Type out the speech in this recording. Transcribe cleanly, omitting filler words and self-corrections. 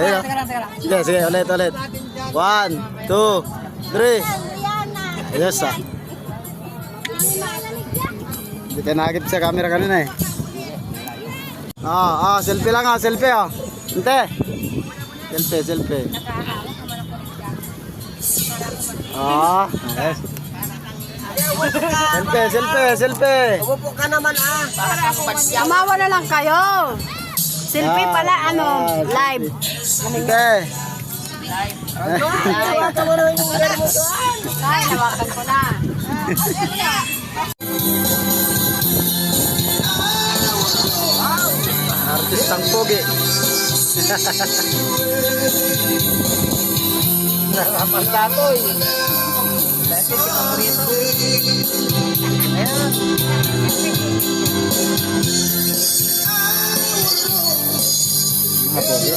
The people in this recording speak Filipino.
Ayun. Sige, sige, ulit, ulit. 1, 2, 3. Ayos ah. Hindi ka nakakip sa camera kanina eh. Selfie lang ah, selfie ah. Ante. Selfie, selfie. Yes. Selfie, selfie, selfie. Umupo ka naman ah. Tumawa na lang kayo. Selfie pala, live. Ante. Hawakan mo naman yung lugar mo doon. Ay, nawakan ko na. Artistang pogi. Narapan tatoy. Dati si Paborito. Ayan. Mga pogi.